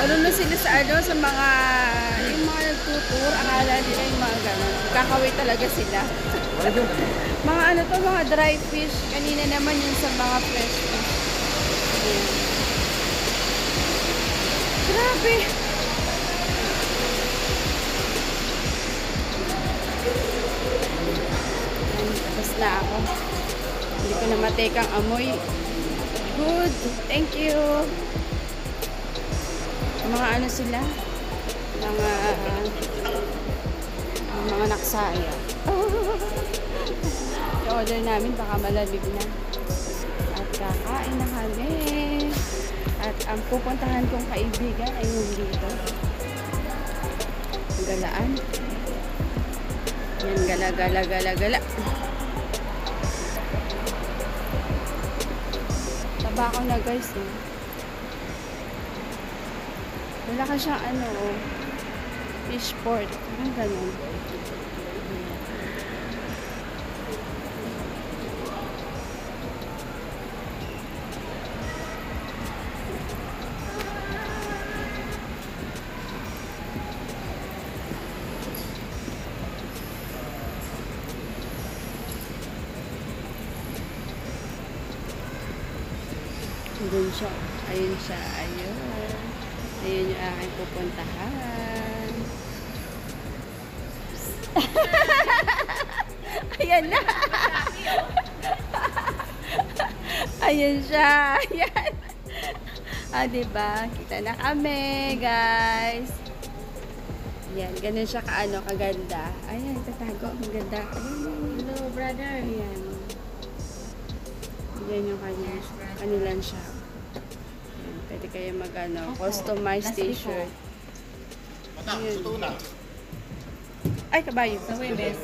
Marunong sila sa ano, sa mga, yung mga nagtutur, akala nila yung mga gano'n. Kakaway talaga sila. Mga ano to, mga dry fish. Kanina naman yung sa mga fresh fish. Ayan. Grabe! Ayan, tapos na ako. Hindi ko na matekang amoy. Good! Thank you! Mga ano sila? Mga naksaya. Yung order namin baka malamig na. At kakain na kami. At ang pupuntahan kong kaibigan ay yung dito. Galaan. Yan, gala. Tabako na guys. Eh. Wala ka siyang ano, fish port. Ang ganun. Doon siya. Ayun siya. Ayun. Ayun yung aking pupuntahan. Ayan na. Ayan siya. Ayan. Ah, diba? Kita na kami, guys. Ayan. Ganun siya kaano, kaganda. Ayan, tatago. Ang ganda. Ayan. Hello, brother. Ayan. Ayan yung kanilang siya. Pwede kayo mag-ano, customized t-shirt. Madam, luto na. Ay, kabayo. Sa Webes.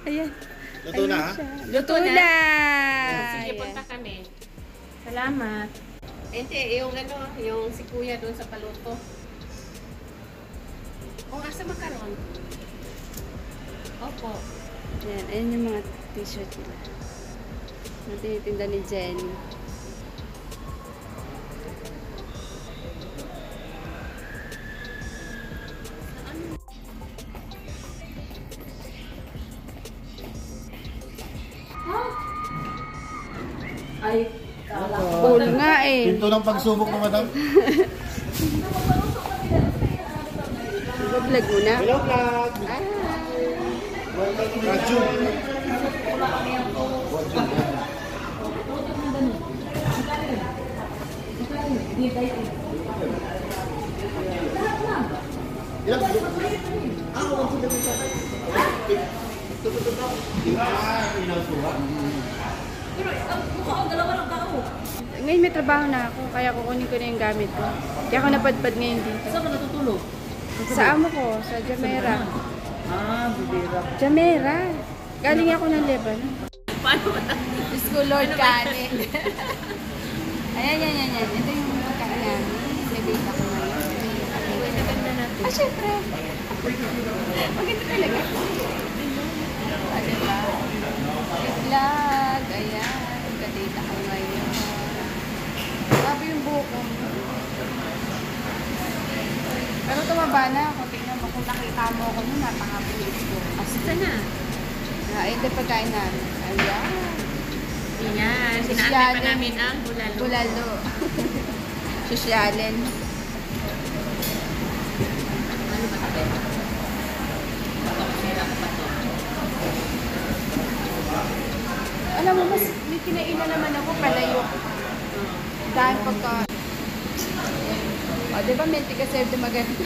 Ayan. Luto na, ha? Luto na! Sige, punta kami. Salamat. Hindi, yung ano, yung si Kuya doon sa paluto. O, asa makaroon? Opo. Ayan, ayan yung mga t-shirt nila. Na tinitinda ni Jenny. Ay, Cool nga eh. Pinto ng pagsubok mo, madam. Vlog mo na. Hello, vlog. Ay. Raju. Ngayon may trabaho na ako, kaya kukunin ko na yung gamit ko. Kaya ako napadpad ngayon dito. saan ka natutulog? Sa amo ko, sa Jamera. Ah, bibira. Jamera. Galing ako ng Lebanon. Paano ba? Diyos ko, Lord Kanin. Ayan. Ito yung pagkain namin. Nabita ko ngayon. Uy, naganda natin. Ah, syempre. Maganda talaga. Ah, diba? Vlog. Ayan. Kadita ko ngayon. Sabi yung buko. Pero tumaba na ako. Tingnan mo kung nakita mo ako nun. Napakabilis ko. Asa na? Ito pagkain namin. Ayan. Yan. Sinaantay pa namin ang bulalo. Bulalo. Sosyalin. Ano ba ito? Sira ko pa ito. Alam mo, mas may kinainan naman ako palayo. Dahil pagka... O, diba mente ka serve na maganda?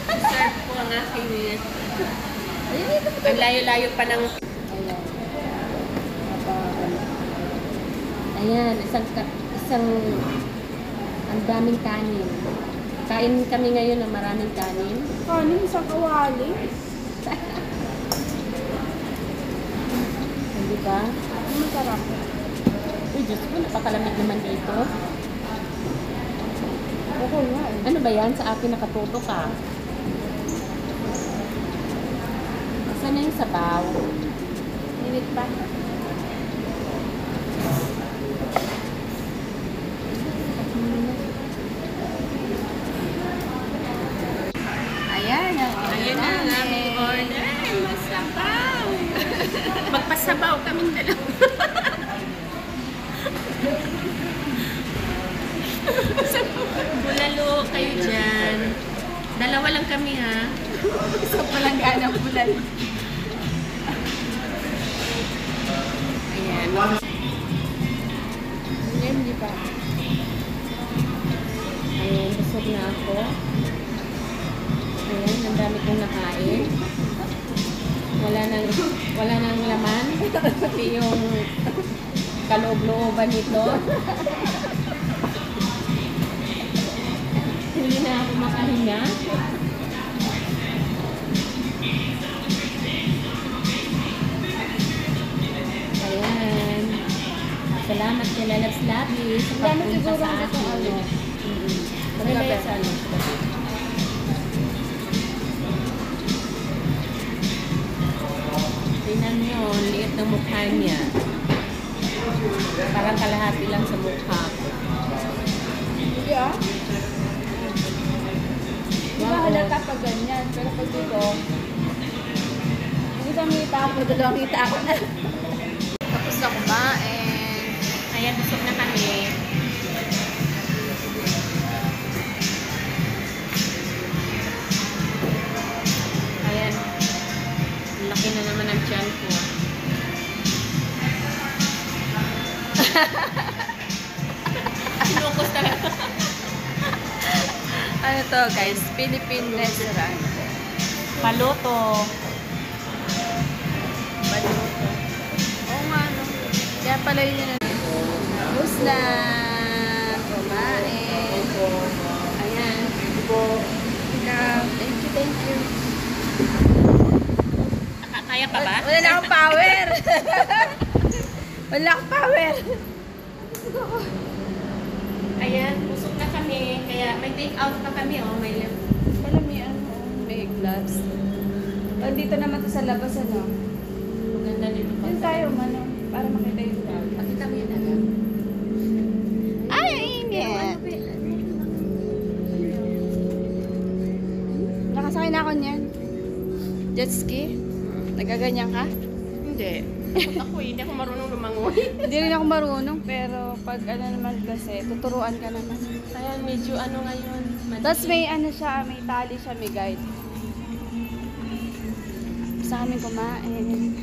Serve po ang aking... Ayan, ito po. Ang layo-layo pa ng... Ayan. Ayan, isang ang daming kanin. Kain kami ngayon ng maraming kanin. Kanin, isang kawali. Hindi ba? Masarap. Uy, Diyos ko, napakalamig naman dito. Okay nga eh. Ano ba yan? Sa akin nakatuto ka. Saan na yung sabaw? Init pa. kaming dalawa. Bulalo kayo dyan. Dalawa lang kami ha. Isa palang ganang bulan. Ayan. Yan, di ba? Ayan, busog na ako. Ayan, ang dami kong nakain. Wala nang laman. Pati yung kaloob-looban nito. Hindi na ako makahinga. Ayan. Salamat kay Lalabs Labi sa Ang dami pagpunta siguro sa nitong akin. ano. Maganda yan sa ano. Tingnan nyo, ang liit ng mukha niya. Parang kalahati lang sa mukha ko. Hindi ah. Di ba halata pag ganyan? Pero pag dito, yung isang hita ako, dalawang hita ako na. Tapos na kumain. Ayan, busog na kami. Ayan. Ang laki na naman ang tiyan ko. Sinukos talaga. Ano to guys? Philippine restaurant. Paloto. Baluto. Oo nga no. Kaya pala yun na. Tapos na. Kumain. Ayan. Thank you, thank you. Kaya pa ba? Wala na akong power. Wala akong power. Ayan, busog na kami. Kaya may take out pa kami, oh. May left. Wala may ano, may gloves. Pag dito naman to sa labas, ano? Maganda dito pa. Yun tayo, mano. Para makita yung gloves. Pakita mo yun agad. Ay, ang init. Nakasakay na ako niyan. Jet ski? Nagaganyan ka? Hindi. Ako hindi ako marunong lumangoy. Hindi rin ako marunong, pero pag ano naman kasi, tuturuan ka naman. Kaya medyo ano ngayon. Tapos may ano siya, may tali siya, may guide. Sa amin kumain.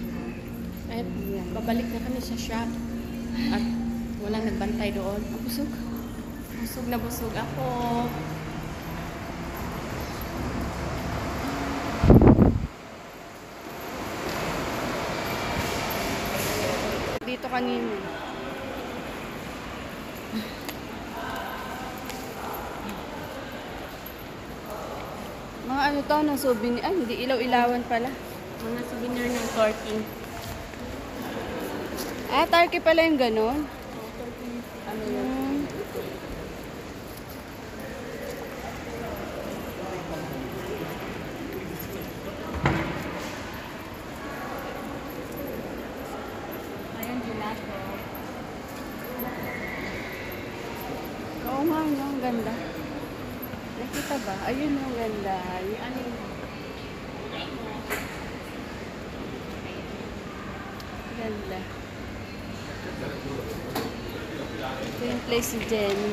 Ay, babalik na kami sa shop. At walang nagbantay doon. Busog. Busog na busog ako. Dito kanino. Mga ano to, na souvenir. Ay, hindi ilaw-ilawan pala. Mga souvenir ng Turkey. Ah, Turkey pala yung ganun. Ano yun? Ayan, gelato. Oo nga, no, ang ganda. Nakita ba? Ayun yung ganda. Yung ano yung... Ganda. Ito yung place si Jenny.